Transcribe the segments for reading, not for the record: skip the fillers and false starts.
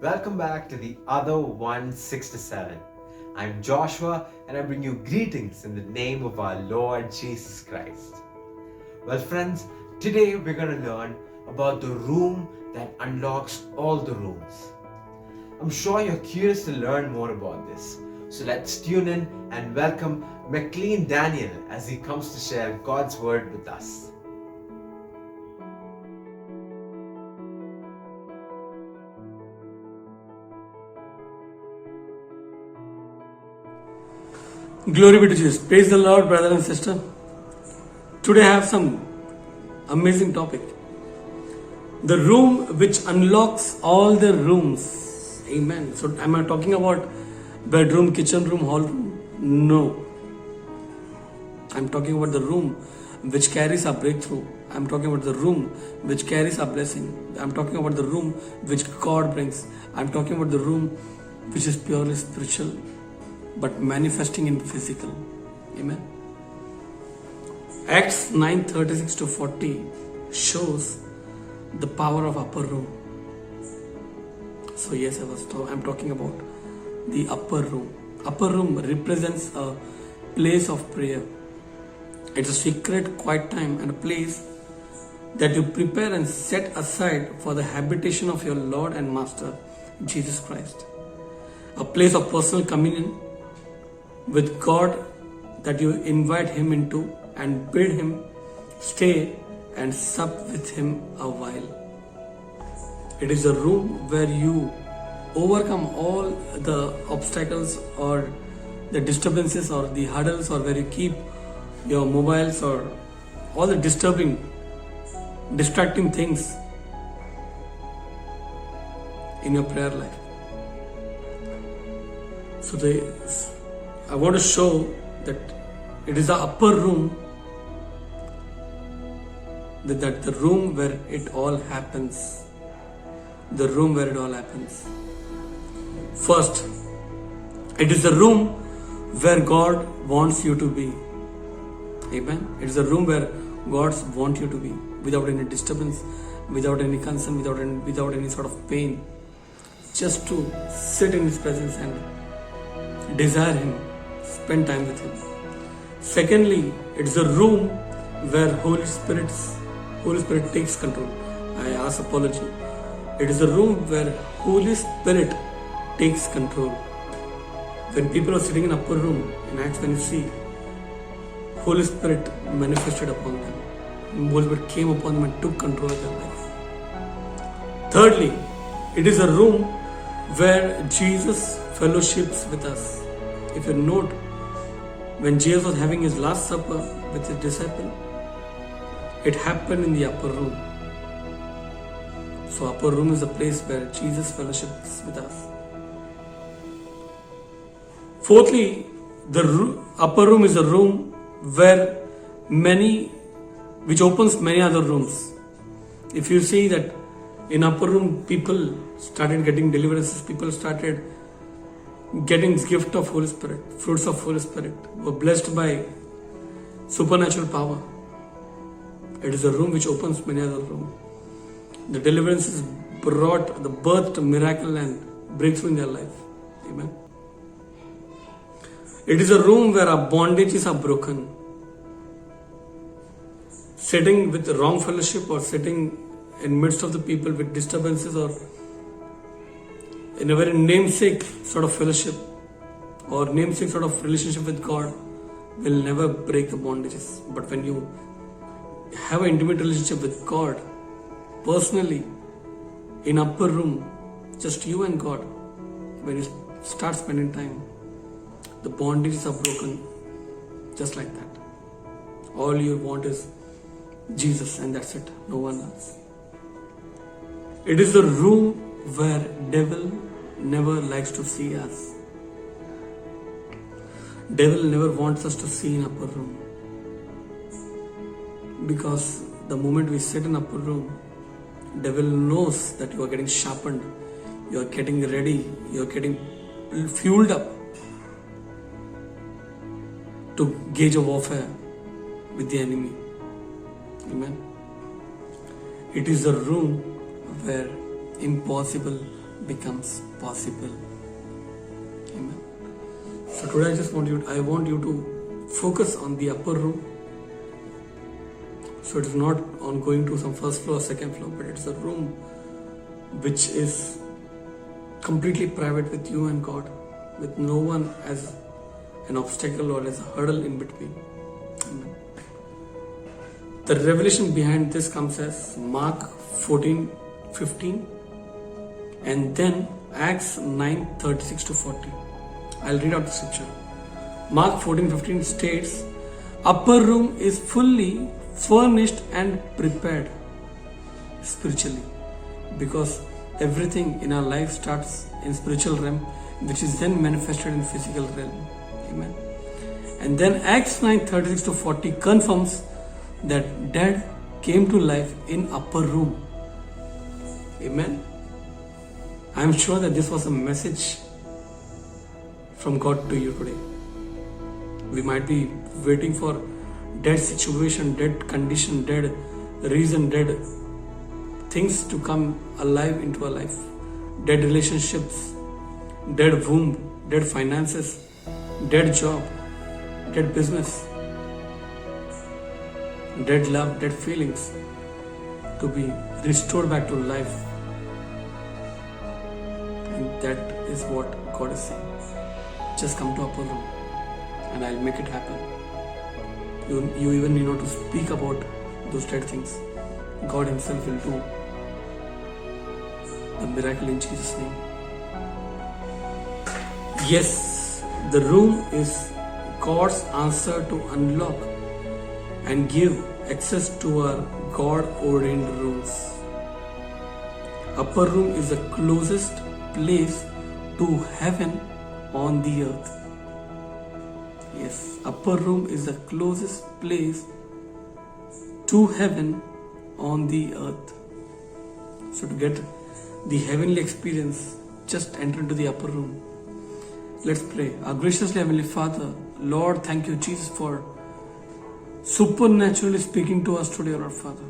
Welcome back to the other 167. I'm Joshua and I bring you greetings in the name of our Lord Jesus Christ. Well, friends, today we're going to learn about the room that unlocks all the rooms. I'm sure you're curious to learn more about this. So let's tune in and welcome McLean Daniel as he comes to share God's word with us. Glory be to Jesus. Praise the Lord, brother and sister. Today I have some amazing topic. The room which unlocks all the rooms. Amen. So am I talking about bedroom, kitchen room, hall room? No. I'm talking about the room which carries our breakthrough. I'm talking about the room which carries our blessing. I'm talking about the room which God brings. I'm talking about the room which is purely spiritual but manifesting in physical. Amen. Acts 9:36 to 40 shows the power of upper room. So yes, I'm talking about the upper room. Upper room represents a place of prayer. It's a secret, quiet time and a place that you prepare and set aside for the habitation of your Lord and Master, Jesus Christ. A place of personal communion with God that you invite Him into and bid Him stay and sup with Him a while. It is a room where you overcome all the obstacles or the disturbances or the hurdles, or where you keep your mobiles or all the distracting things in your prayer life. So I want to show that it is the upper room, that the room where it all happens. The room where it all happens. First, it is the room where God wants you to be. Amen. It is a room where God wants you to be, without any disturbance, without any concern, without any sort of pain. Just to sit in His presence and desire Him, spend time with Him. Secondly, it's a room where Holy Spirit takes control. I ask apology. It is a room where Holy Spirit takes control. When people are sitting in upper room, in Acts, when you see, Holy Spirit manifested upon them. Holy Spirit came upon them and took control of their life. Thirdly, it is a room where Jesus fellowships with us. If you note, when Jesus was having His last supper with His disciple, it happened in the upper room. So upper room is a place where Jesus fellowships with us. Fourthly, the upper room is a room which opens many other rooms. If you see that in upper room, people started getting deliverances, people started getting gift of Holy Spirit, fruits of Holy Spirit, were blessed by supernatural power. It is a room which opens many other rooms. The deliverances brought the birth to miracle and breakthrough in their life. Amen. It is a room where our bondages are broken. Sitting with the wrong fellowship, or sitting in midst of the people with disturbances, or in a very namesake sort of fellowship or namesake sort of relationship with God, will never break the bondages. But when you have an intimate relationship with God, personally, in upper room, just you and God, when you start spending time, the bondages are broken just like that. All you want is Jesus, and that's it, no one else. It is the room where devil never likes to see us. Devil never wants us to see in upper room, because the moment we sit in upper room, devil knows that you are getting sharpened, you are getting ready, you are getting fueled up to gauge a warfare with the enemy. Amen. It is a room where impossible becomes possible. Amen. So today I want you to focus on the upper room. So it is not on going to some first floor, second floor, but it's a room which is completely private with you and God, with no one as an obstacle or as a hurdle in between. Amen. The revelation behind this comes as Mark 14:15 and then Acts 9:36 to 40. I'll read out the scripture. Mark 14:15 states, upper room is fully furnished and prepared spiritually, because everything in our life starts in spiritual realm, which is then manifested in physical realm. Amen. And then Acts 9:36 to 40 confirms that dead came to life in upper room. Amen. I am sure that this was a message from God to you today. We might be waiting for dead situation, dead condition, dead reason, dead things to come alive into our life. Dead relationships, dead womb, dead finances, dead job, dead business, dead love, dead feelings to be restored back to life. And that is what God is saying. Just come to upper room and I'll make it happen. You even need not to speak about those dead things. God Himself will do the miracle in Jesus' name. Yes, the room is God's answer to unlock and give access to our God-ordained rooms. Upper room is the closest place to heaven on the earth. Yes, upper room is the closest place to heaven on the earth. So to get the heavenly experience, just enter into the upper room. Let's pray. Our graciously Heavenly Father, Lord, thank you, Jesus, for supernaturally speaking to us today, Lord Father.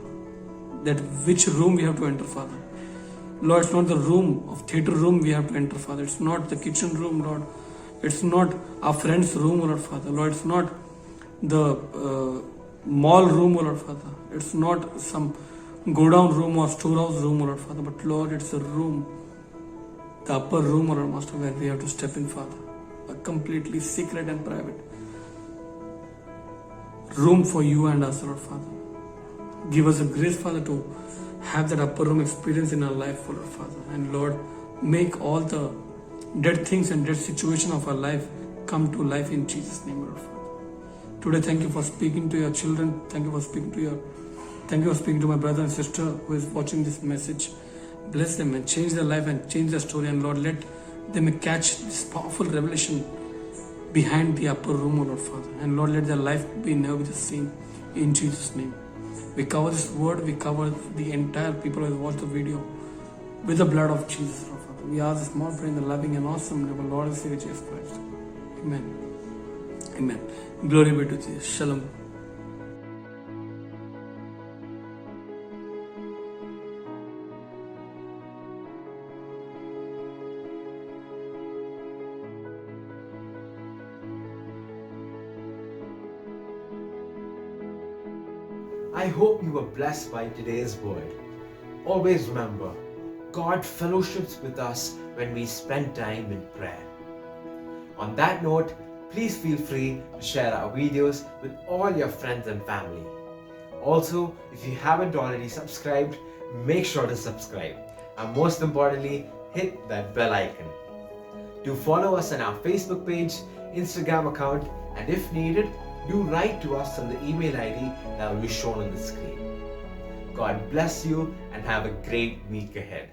That which room we have to enter, Father. Lord, it's not the room of theater room we have to enter, Father. It's not the kitchen room, Lord. It's not our friend's room, Lord Father. Lord, it's not the mall room, Lord Father. It's not some go down room or storehouse room, Lord Father. But Lord, it's a room, the upper room, Lord Master, where we have to step in, Father. A completely secret and private room for you and us, Lord Father. Give us a grace, Father, to have that upper room experience in our life, Lord Father. And Lord, make all the dead things and dead situation of our life come to life in Jesus' name, Lord Father. Today, thank you for speaking to your children. Thank you for speaking to my brother and sister who is watching this message. Bless them and change their life and change their story. And Lord, let them catch this powerful revelation behind the upper room, O Lord Father. And Lord, let their life be never be the same. In Jesus' name. We cover this word, we cover the entire people who have watched the video with the blood of Jesus, Lord Father. We ask this small prayer in the loving and awesome name of Lord and Savior Jesus Christ. Amen. Amen. Glory be to Jesus. Shalom. I hope you were blessed by today's word. Always remember, God fellowships with us when we spend time in prayer. On that note, please feel free to share our videos with all your friends and family. Also, if you haven't already subscribed, make sure to subscribe. And most importantly, hit that bell icon. Do follow us on our Facebook page, Instagram account, and if needed, do write to us on the email ID that will be shown on the screen. God bless you and have a great week ahead.